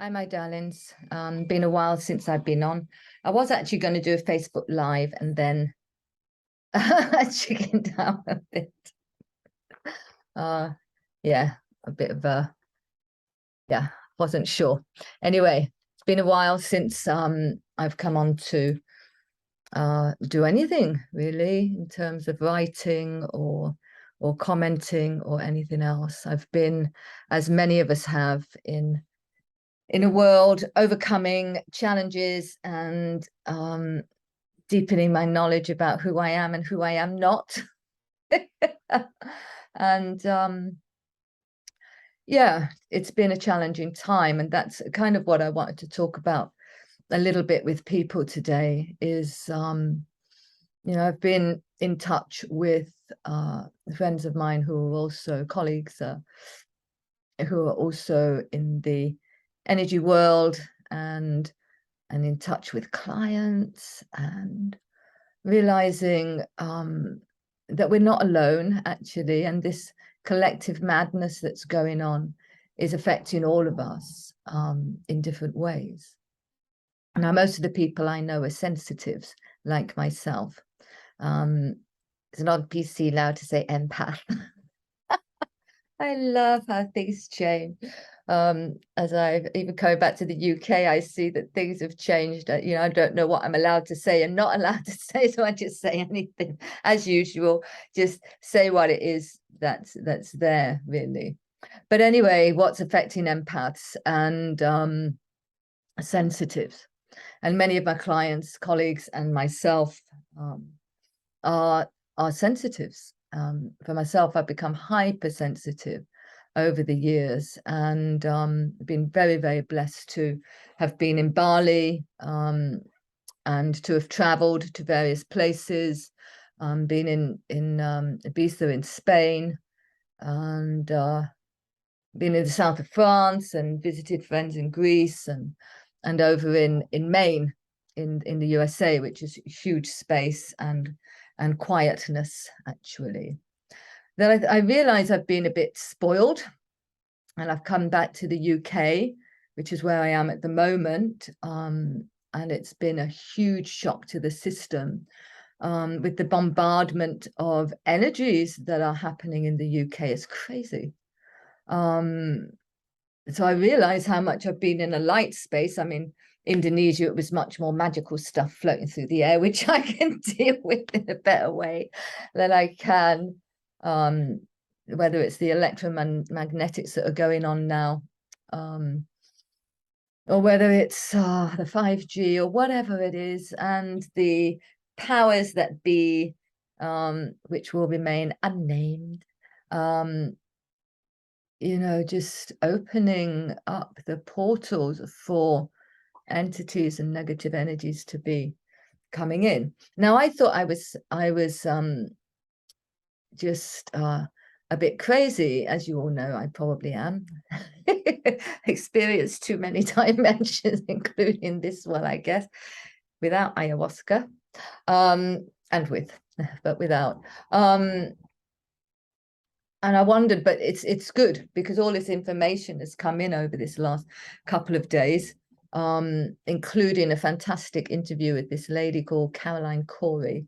Hi, my darlings. Been a while since I've been on. I was actually going to do a Facebook Live and then I chickened out a bit. Yeah, a bit of wasn't sure. Anyway, it's been a while since I've come on to do anything really in terms of writing or commenting or anything else. I've been, as many of us have, in a world overcoming challenges and deepening my knowledge about who I am and who I am not. And yeah, it's been a challenging time, and that's kind of what I wanted to talk about a little bit with people today is I've been in touch with friends of mine who are also colleagues who are also in the energy world and in touch with clients, and realizing that we're not alone actually, and this collective madness that's going on is affecting all of us in different ways. Now, most of the people I know are sensitives like myself. It's not PC allowed to say empath. I love how things change. As I've even coming back to the UK, I see that things have changed. I don't know what I'm allowed to say and not allowed to say, so I just say anything as usual. Just say what it is that's there, really. But anyway, what's affecting empaths and sensitives, and many of my clients, colleagues, and myself are sensitives. For myself, I've become hypersensitive over the years, and been very, very blessed to have been in Bali and to have traveled to various places, been in Ibiza in Spain, and been in the south of France and visited friends in Greece and over in Maine in the USA, which is a huge space and quietness actually. Then I realize I've been a bit spoiled, and I've come back to the UK, which is where I am at the moment, and it's been a huge shock to the system with the bombardment of energies that are happening in the UK. It's crazy. So I realize how much I've been in a light space. I mean, Indonesia, it was much more magical stuff floating through the air, which I can deal with in a better way than I can, whether it's the electromagnetics that are going on now, or whether it's the 5G or whatever it is, and the powers that be, which will remain unnamed, just opening up the portals for entities and negative energies to be coming in. Now, I thought I was just a bit crazy, as you all know. I probably am. Experienced too many dimensions, including this one, I guess, without ayahuasca, and with, but without. And I wondered, but it's good because all this information has come in over this last couple of days, including a fantastic interview with this lady called Caroline Corey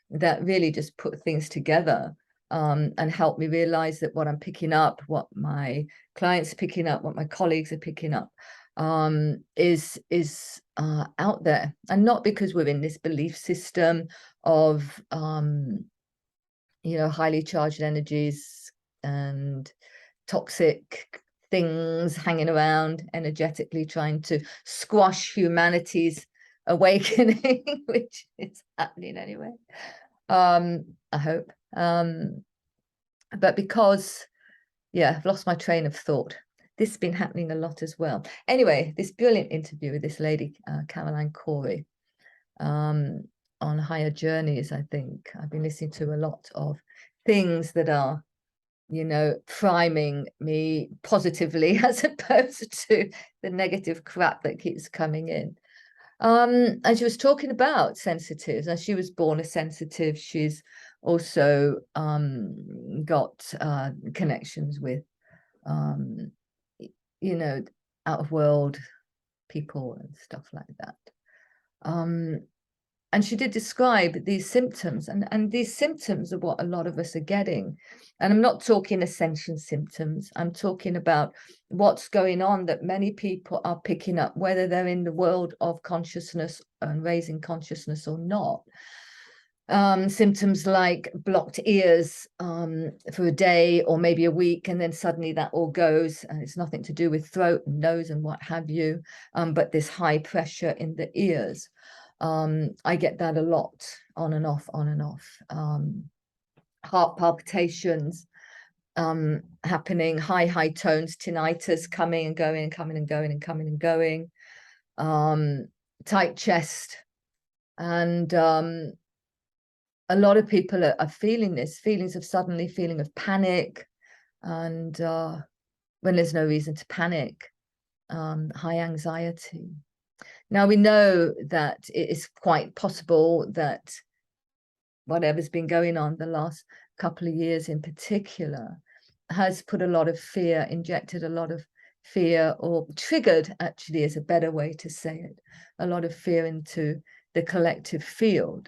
that really just put things together and helped me realize that what I'm picking up, what my clients are picking up, what my colleagues are picking up is out there. And not because we're in this belief system of highly charged energies and toxic things hanging around energetically trying to squash humanity's awakening, which is happening anyway, I hope, but because I've lost my train of thought. This has been happening a lot as well. Anyway, this brilliant interview with this lady Caroline Corey on higher journeys. I think I've been listening to a lot of things that are priming me positively as opposed to the negative crap that keeps coming in. And she was talking about sensitives, and she was born a sensitive. She's also got connections with out of world people and stuff like that. And she did describe these symptoms, and these symptoms are what a lot of us are getting. And I'm not talking ascension symptoms. I'm talking about what's going on that many people are picking up, whether they're in the world of consciousness and raising consciousness or not. Symptoms like blocked ears for a day or maybe a week, and then suddenly that all goes, and it's nothing to do with throat and nose and what have you, but this high pressure in the ears. I get that a lot, on and off, on and off. Heart palpitations happening, high tones, tinnitus coming and going and coming and going and coming and going, tight chest. And a lot of people are feeling this, feelings of suddenly feeling of panic, and when there's no reason to panic, high anxiety. Now, we know that it is quite possible that whatever's been going on the last couple of years in particular has put a lot of fear, injected a lot of fear, or triggered, actually is a better way to say it, a lot of fear into the collective field.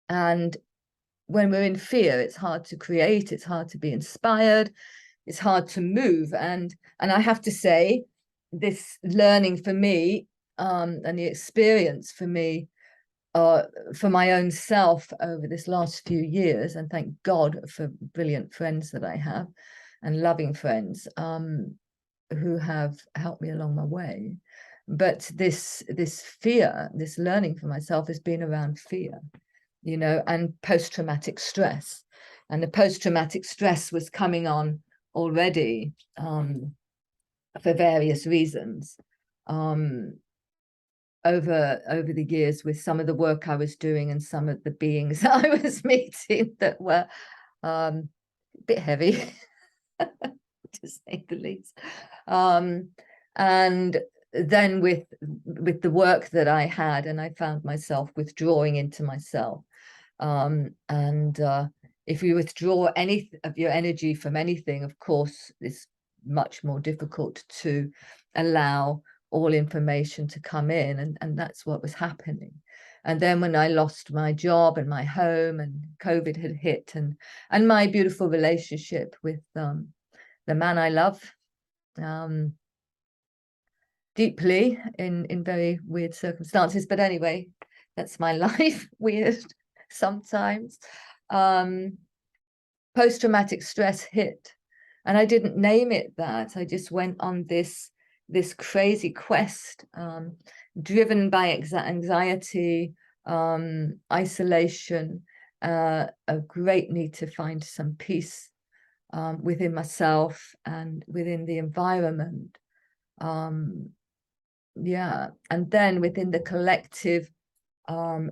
And when we're in fear, it's hard to create, it's hard to be inspired, it's hard to move. And I have to say, this learning for me, and the experience for me, for my own self over this last few years, and thank God for brilliant friends that I have and loving friends who have helped me along my way. But this fear, this learning for myself has been around fear, you know, and post-traumatic stress. And the post-traumatic stress was coming on already for various reasons over the years, with some of the work I was doing and some of the beings I was meeting that were a bit heavy, to say the least. And then with the work that I had, and I found myself withdrawing into myself. If you withdraw any of your energy from anything, of course, it's much more difficult to allow all information to come in, and that's what was happening. And then when I lost my job and my home, and COVID had hit, and my beautiful relationship with the man I love deeply in very weird circumstances, but anyway, that's my life, weird sometimes. Post-traumatic stress hit, and I didn't name it that. I just went on this crazy quest, driven by anxiety, isolation, a great need to find some peace within myself and within the environment. Yeah, and then within the collective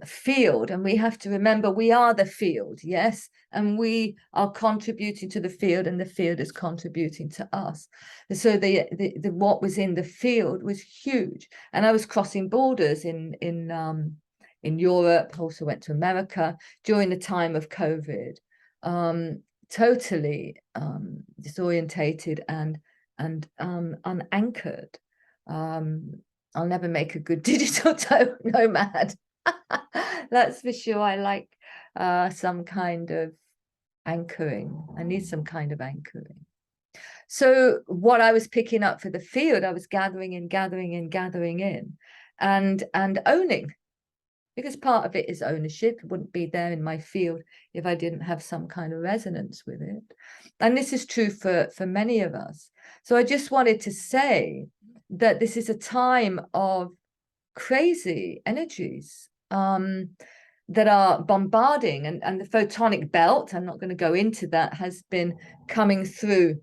field, and we have to remember we are the field, yes, and we are contributing to the field, and the field is contributing to us. So the what was in the field was huge, and I was crossing borders in Europe, also went to America during the time of COVID, totally disorientated and unanchored. I'll never make a good digital nomad. That's for sure. I like some kind of anchoring. I need some kind of anchoring. So what I was picking up for the field, I was gathering in, and owning, because part of it is ownership. It wouldn't be there in my field if I didn't have some kind of resonance with it. And this is true for many of us. So I just wanted to say that this is a time of crazy energies that are bombarding, and the photonic belt, I'm not going to go into that, has been coming through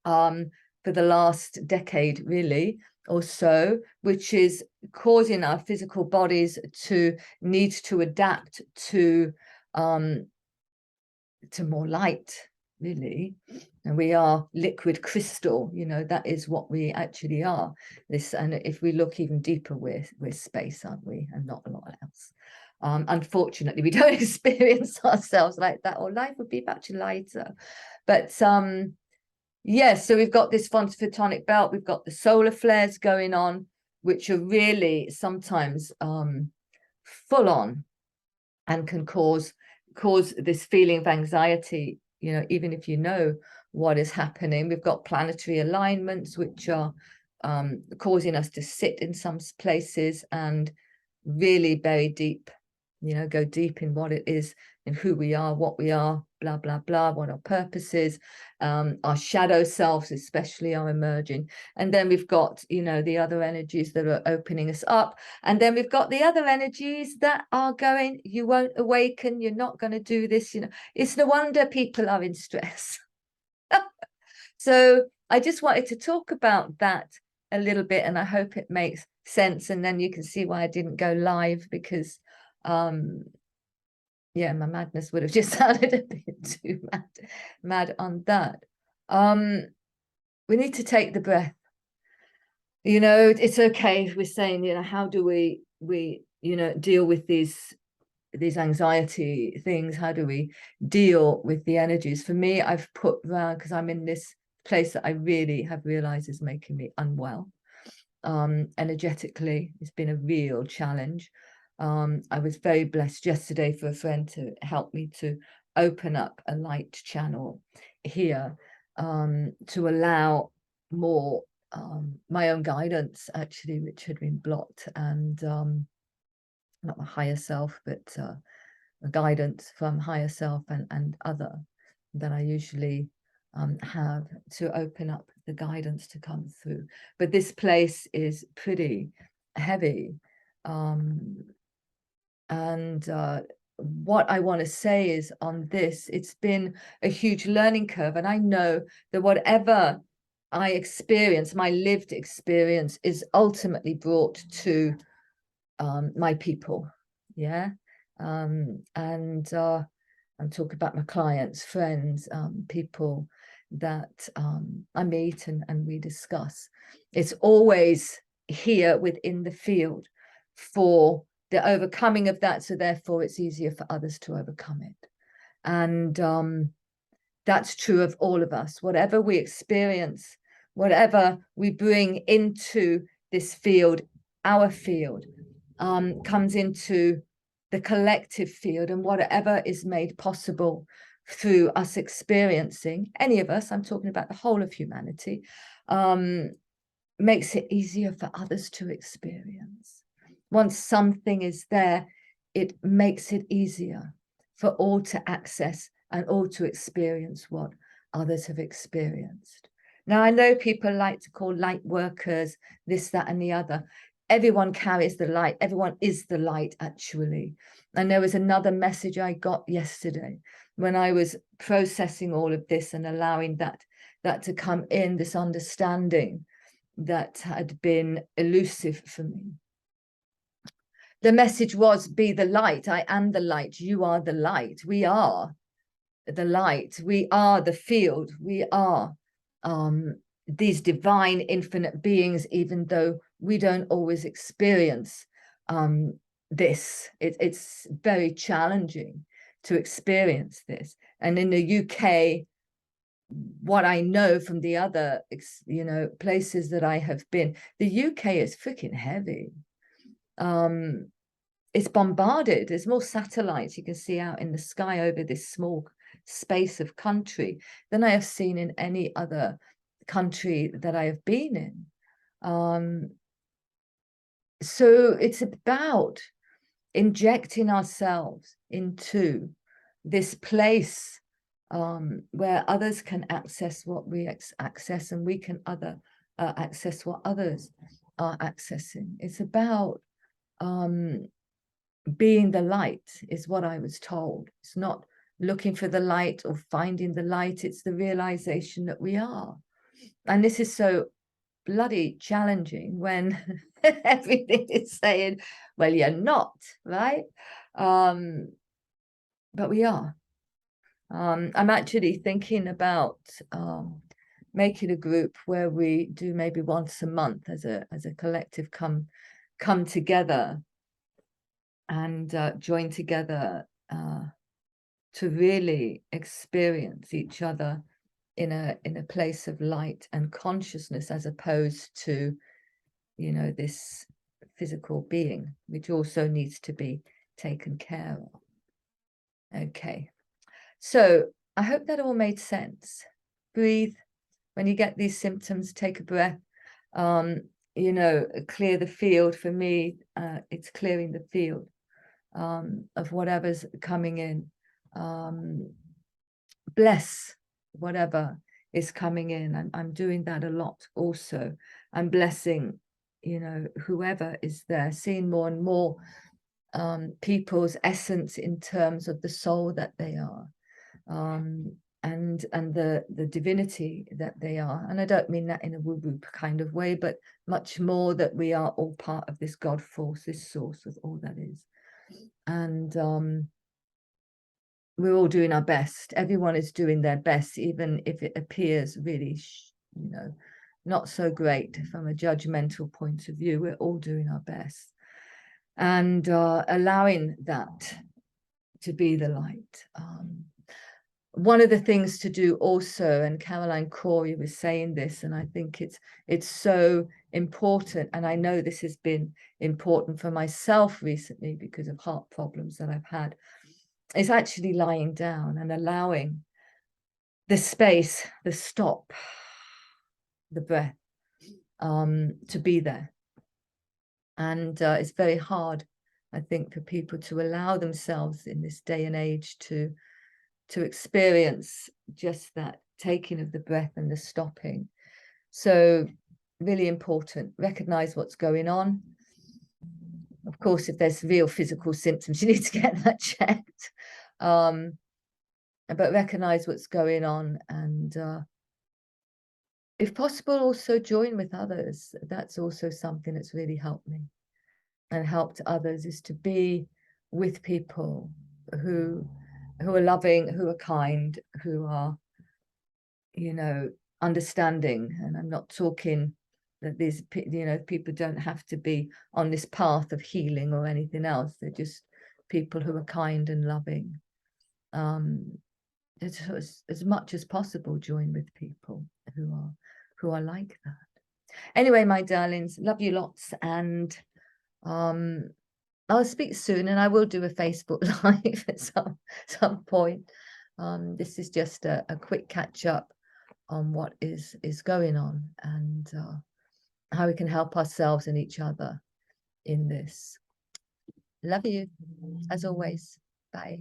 for the last decade, really, or so, which is causing our physical bodies to need to adapt to more light, really. And we are liquid crystal, you know, that is what we actually are. This, and if we look even deeper, we're space, aren't we, and not a lot else. Unfortunately, we don't experience ourselves like that, or life would be much lighter. But Yes, so we've got this photonic belt, we've got the solar flares going on, which are really sometimes full on and can cause this feeling of anxiety, you know, even if you know what is happening. We've got planetary alignments, which are causing us to sit in some places and really bury deep, you know, go deep in what it is and who we are, what we are, blah, blah, blah, what our purpose is. Our shadow selves especially are emerging. And then we've got, you know, the other energies that are opening us up. And then we've got the other energies that are going, you won't awaken, you're not going to do this, you know. It's no wonder people are in stress. So I just wanted to talk about that a little bit, and I hope it makes sense. And then you can see why I didn't go live, because yeah, my madness would have just sounded a bit too mad on that. We need to take the breath. You know, it's okay if we're saying, you know, how do we you know, deal with these anxiety things? How do we deal with the energies? For me, I've put around, because I'm in this place that I really have realized is making me unwell. Energetically, it's been a real challenge. I was very blessed yesterday for a friend to help me to open up a light channel here, to allow more my own guidance, actually, which had been blocked, and not my higher self, but guidance from higher self and other that I usually have, to open up the guidance to come through. But this place is pretty heavy. And what I want to say is, on this, it's been a huge learning curve. And I know that whatever I experience, my lived experience, is ultimately brought to my people. Yeah. And I'm talking about my clients, friends, people that I meet and we discuss. It's always here within the field for the overcoming of that. So therefore it's easier for others to overcome it. And that's true of all of us. Whatever we experience, whatever we bring into this field, our field, comes into the collective field, and whatever is made possible through us experiencing, any of us, I'm talking about the whole of humanity, makes it easier for others to experience. Once something is there, it makes it easier for all to access and all to experience what others have experienced. Now, I know people like to call light workers this, that, and the other. Everyone carries the light. Everyone is the light, actually. And there was another message I got yesterday when I was processing all of this and allowing that to come in, this understanding that had been elusive for me. The message was, be the light. I am the light. You are the light. We are the light. We are the field. We are these divine infinite beings, even though we don't always experience this. It's very challenging to experience this. And in the UK, what I know from the other, you know, places that I have been, the UK is freaking heavy. It's bombarded. There's more satellites you can see out in the sky over this small space of country than I have seen in any other country that I have been in. So it's about injecting ourselves into this place where others can access what we access, and we can access what others are accessing. It's about being the light, is what I was told. It's not looking for the light or finding the light. It's the realization that we are. And this is so bloody challenging when everything is saying, well, you're not, right? But we are. I'm actually thinking about making a group where we do maybe once a month as a collective come together and join together to really experience each other in a place of light and consciousness, as opposed to, you know, this physical being, which also needs to be taken care of. Okay, so I hope that all made sense. Breathe. When you get these symptoms, take a breath. You know, clear the field. For me, it's clearing the field of whatever's coming in. Bless whatever is coming in. I'm doing that a lot also. I'm blessing, you know, whoever is there, seeing more and more people's essence in terms of the soul that they are, and the divinity that they are. And I don't mean that in a woo-woo kind of way, but much more that we are all part of this God force, this source of all that is. And we're all doing our best. Everyone is doing their best, even if it appears really, you know, not so great from a judgmental point of view. We're all doing our best, and allowing that to be the light. One of the things to do also, and Caroline Corey was saying this, and I think it's so important, and I know this has been important for myself recently because of heart problems that I've had, is actually lying down and allowing the space, the stop, the breath, to be there. And it's very hard, I think, for people to allow themselves in this day and age to experience just that taking of the breath and the stopping. So really important, recognize what's going on. Of course, if there's real physical symptoms, you need to get that checked. But recognize what's going on, and if possible, also join with others. That's also something that's really helped me and helped others, is to be with people who are loving, who are kind, who are, you know, understanding. And I'm not talking that these, you know, people don't have to be on this path of healing or anything else. They're just people who are kind and loving. As much as possible, join with people who are like that. Anyway, my darlings, love you lots, and I'll speak soon, and I will do a Facebook Live at some point. This is just a quick catch up on what is going on, and how we can help ourselves and each other in this. Love you, as always. Bye.